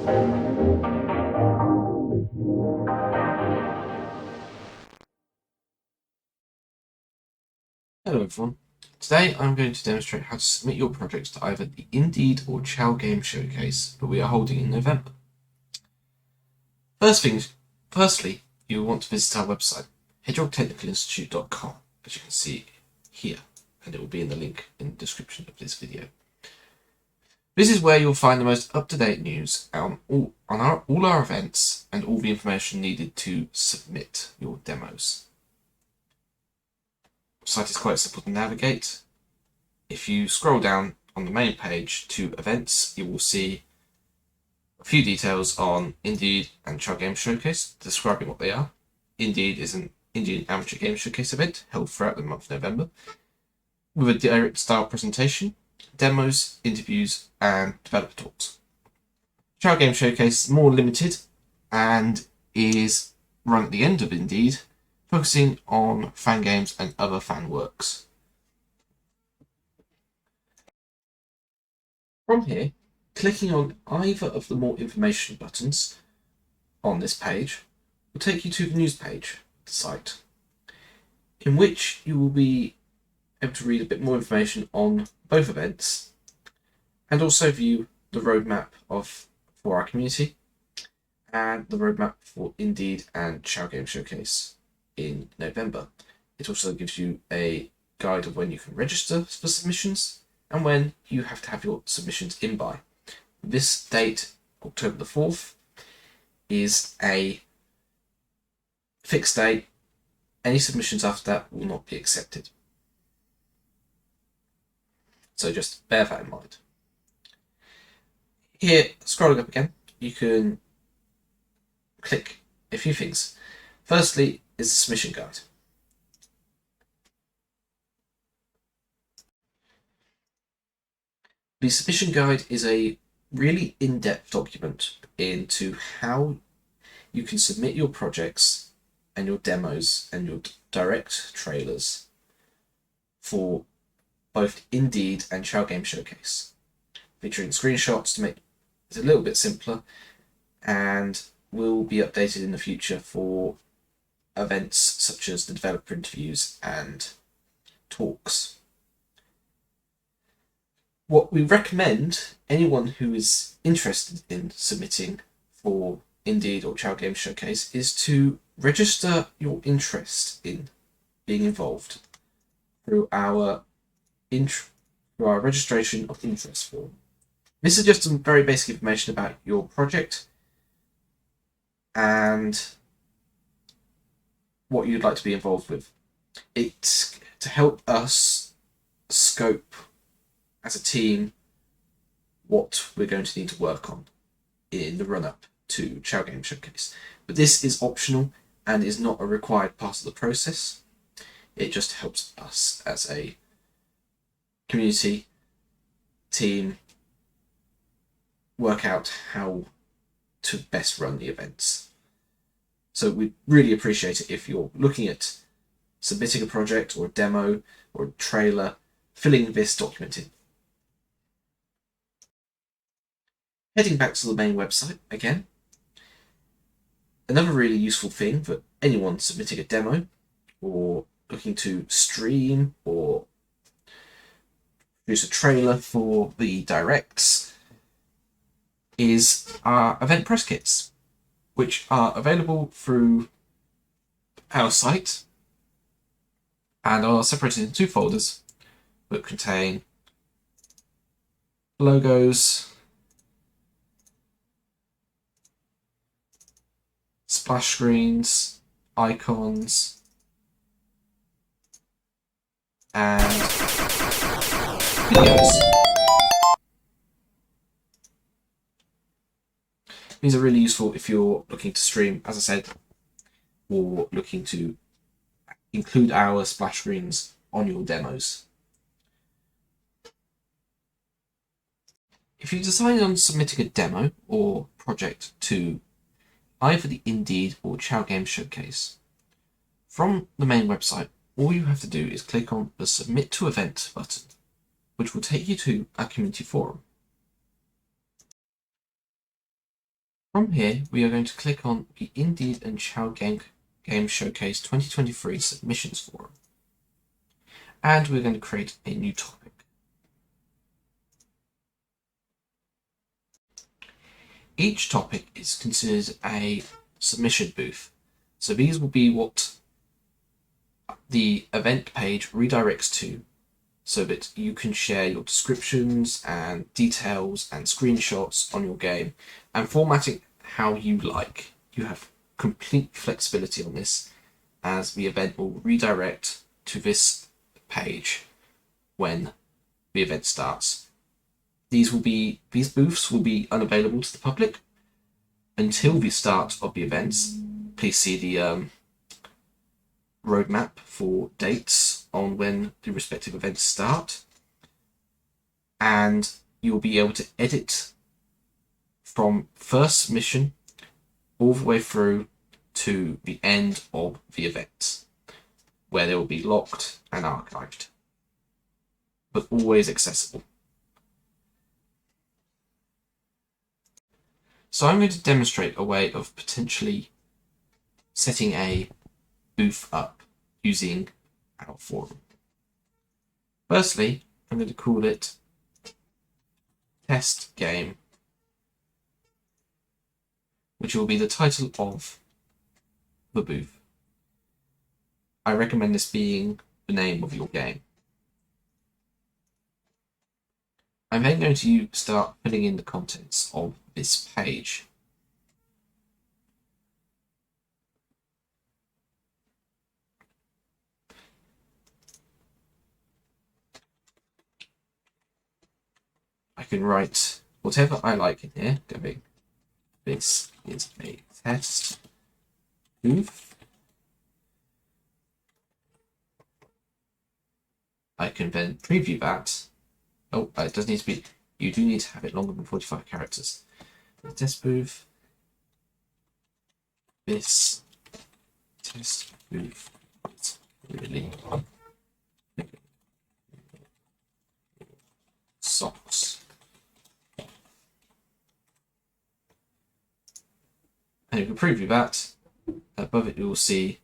Hello everyone. Today I'm going to demonstrate how to submit your projects to either the Indeed or Chao Game Showcase that we are holding in November. Firstly, you will want to visit our website, hedgehoggtechnicalinstitute.com, as you can see here, and it will be in the link in the description of this video. This is where you'll find the most up-to-date news on all our events and all the information needed to submit your demos. The site is quite simple to navigate. If you scroll down on the main page to events, you will see a few details on Indeed and Chao Game Showcase, describing what they are. Indeed is an Indian amateur game showcase event held throughout the month of November, with a direct style presentation, demos, interviews, and developer talks. Chao Game Showcase is more limited and is run at the end of Indeed, focusing on fan games and other fan works. From here, clicking on either of the more information buttons on this page will take you to the news page of the site, in which you will be able to read a bit more information on both events and also view the roadmap for our community and the roadmap for Indeed and Chao Game Showcase in November. It also gives you a guide of when you can register for submissions and when you have to have your submissions in by. This date, October the 4th, is a fixed date. Any submissions after that will not be accepted. So just bear that in mind. Here, scrolling up again, you can click a few things. Firstly is the submission guide. The submission guide is a really in-depth document into how you can submit your projects and your demos and your direct trailers for both Indeed and Chao Game Showcase, featuring screenshots to make it a little bit simpler, and will be updated in the future for events such as the developer interviews and talks. What we recommend anyone who is interested in submitting for Indeed or Chao Game Showcase is to register your interest in being involved through our registration of interest form. This is just some very basic information about your project and what you'd like to be involved with. It's to help us scope as a team what we're going to need to work on in the run-up to Chao Game Showcase. But this is optional and is not a required part of the process. It just helps us as a community team work out how to best run the events. So we'd really appreciate it if you're looking at submitting a project or a demo or a trailer, filling this document in. Heading back to the main website again, another really useful thing for anyone submitting a demo or looking to stream or produce a trailer for the directs is our event press kits, which are available through our site and are separated into two folders that contain logos, splash screens, icons, and videos. These are really useful if you're looking to stream, as I said, or looking to include our splash screens on your demos. If you decide on submitting a demo or project to either the Indeed or Chao Game Showcase, from the main website, all you have to do is click on the Submit to Event button, which will take you to our community forum. From here, we are going to click on the Indeed and Chao Game Showcase 2023 Submissions Forum. And we're going to create a new topic. Each topic is considered a submission booth. So these will be what the event page redirects to, so that you can share your descriptions and details and screenshots on your game and formatting how you like. You have complete flexibility on this, as the event will redirect to this page when the event starts. These booths will be unavailable to the public until the start of the events. Please see the roadmap for dates on when the respective events start, and you'll be able to edit from first submission all the way through to the end of the event, where they will be locked and archived, but always accessible. So I'm going to demonstrate a way of potentially setting a booth up using our forum. Firstly, I'm going to call it Test Game, which will be the title of the booth. I recommend this being the name of your game. I'm then going to start filling in the contents of this page. I can write whatever I like in here, going, this is a test booth. I can then preview that. Oh, it does need to be, you do need to have it longer than 45 characters. The test booth. This test booth is really socks. And you can preview that. Above it, you will see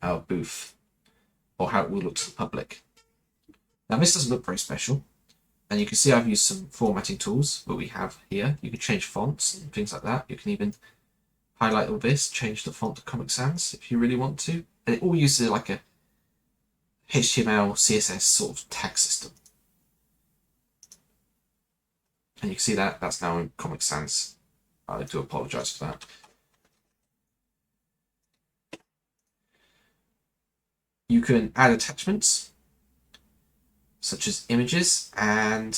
our booth, or how it will look to the public. Now, this doesn't look very special, and you can see I've used some formatting tools that we have here. You can change fonts and things like that. You can even highlight all this, change the font to Comic Sans if you really want to. And it all uses like a HTML, CSS sort of tag system. And you can see that that's now in Comic Sans. I do apologize for that. You can add attachments, such as images and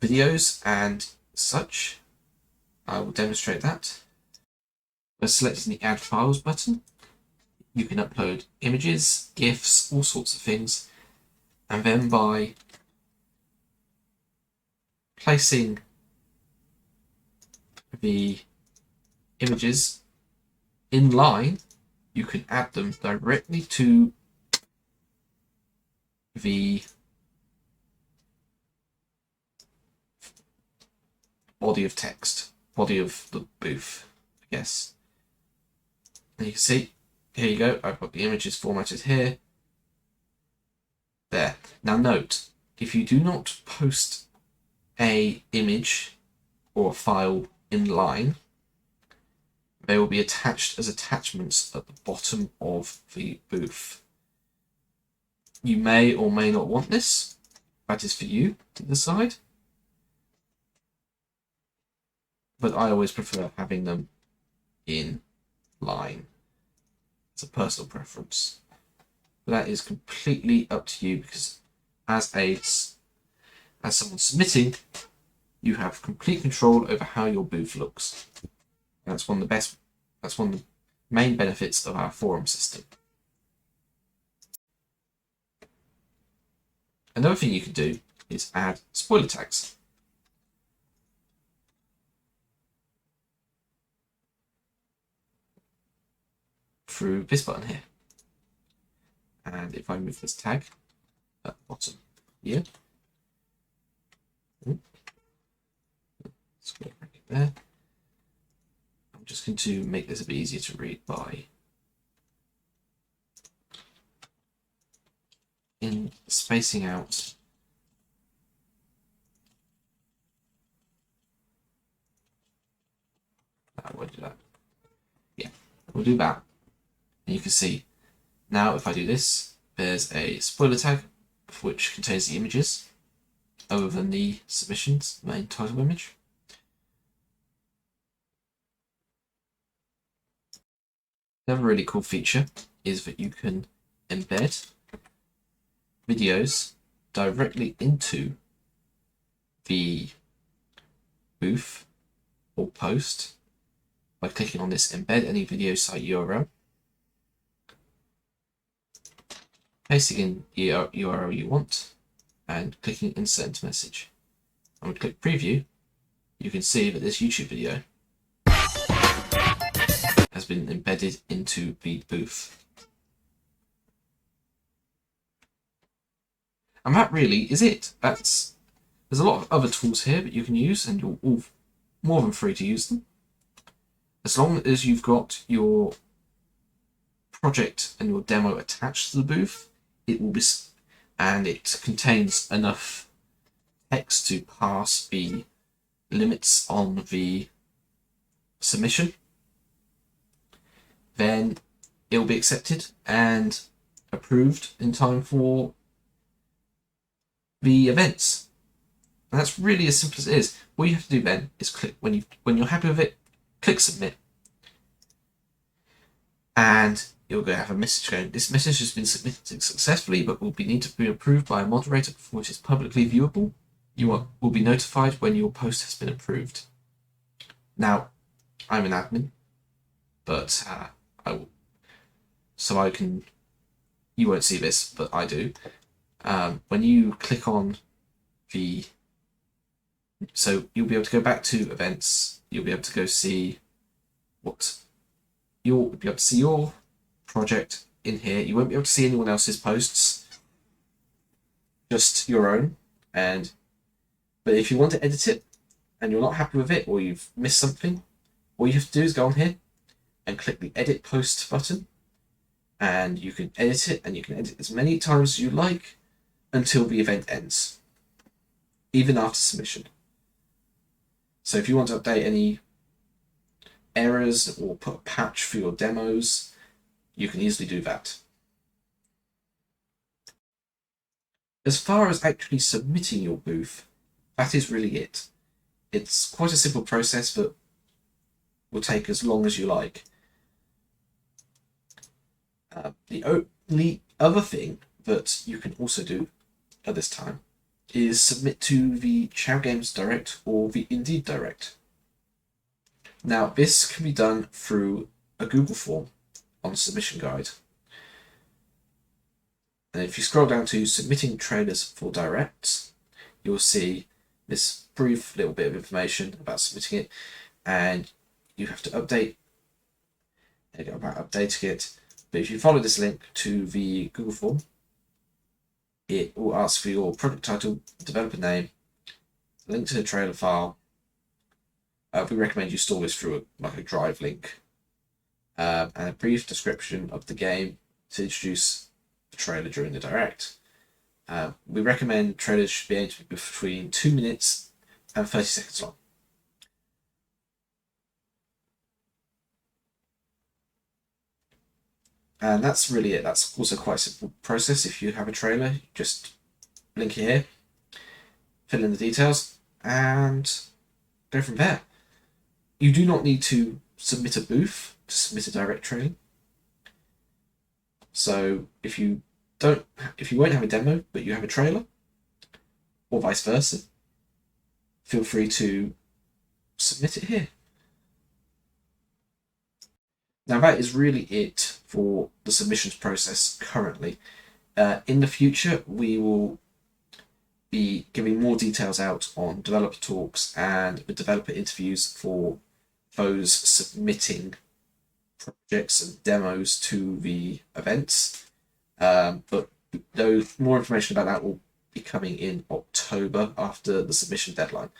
videos and such. I will demonstrate that. By selecting the Add Files button, you can upload images, GIFs, all sorts of things, and then by placing the images in line, you can add them directly to the body of text, body of the booth, I guess. And you can see, here you go, I've got the images formatted here. There. Now note, if you do not post a image or a file in line, they will be attached as attachments at the bottom of the booth. You may or may not want this. That is for you to decide. But I always prefer having them in line. It's a personal preference. But that is completely up to you, because as someone submitting, you have complete control over how your booth looks. That's one of the main benefits of our forum system. Another thing you can do is add spoiler tags. Through this button here. And if I move this tag at the bottom here, square bracket there, just going to make this a bit easier to read by spacing out we'll do that. Yeah, we'll do that. And you can see now if I do this, there's a spoiler tag which contains the images other than the submission's main title image. Another really cool feature is that you can embed videos directly into the booth or post by clicking on this embed any video site URL, pasting in the URL you want, and clicking insert into message. And we click preview, you can see that this YouTube video has been embedded into the booth. And that really is it. There's a lot of other tools here that you can use, and you're all more than free to use them. As long as you've got your project and your demo attached to the booth, it will be, and it contains enough text to pass the limits on the submission, then it will be accepted and approved in time for the events. And that's really as simple as it is. All you have to do then is click, when you're happy with it, click submit. And you'll go have a message going, this message has been submitted successfully, but will need to be approved by a moderator before it is publicly viewable. You will be notified when your post has been approved. Now, I'm an admin, but you won't see this, but I do. When you click on so you'll be able to go back to events, you'll be able to go see you'll be able to see your project in here. You won't be able to see anyone else's posts, just your own. But if you want to edit it and you're not happy with it, or you've missed something, all you have to do is go on here and click the edit post button, and you can edit it, and you can edit as many times as you like until the event ends, even after submission. So if you want to update any errors or put a patch for your demos, you can easily do that. As far as actually submitting your booth, that is really it. It's quite a simple process that will take as long as you like. The only other thing that you can also do at this time is submit to the Chao Games Direct or the Indeed Direct. Now, this can be done through a Google form on the submission guide. And if you scroll down to submitting trailers for directs, you'll see this brief little bit of information about submitting it, and you have to update. There you go, about updating it. But if you follow this link to the Google form, it will ask for your product title, developer name, link to the trailer file. We recommend you store this through a drive link, and a brief description of the game to introduce the trailer during the direct. We recommend trailers should be able to be between 2 minutes and 30 seconds long. And that's really it. That's also quite a simple process. If you have a trailer, just link it here, fill in the details, and go from there. You do not need to submit a booth to submit a direct trailer. So if you won't have a demo, but you have a trailer, or vice versa, feel free to submit it here. Now that is really it for the submissions process currently. In the future, we will be giving more details out on developer talks and the developer interviews for those submitting projects and demos to the events. But more information about that will be coming in October after the submission deadline.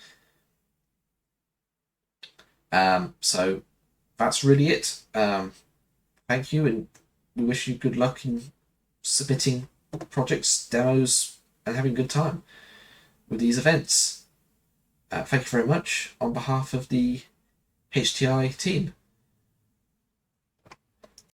So that's really it. Thank you, and we wish you good luck in submitting projects, demos, and having a good time with these events. Thank you very much on behalf of the HTI team.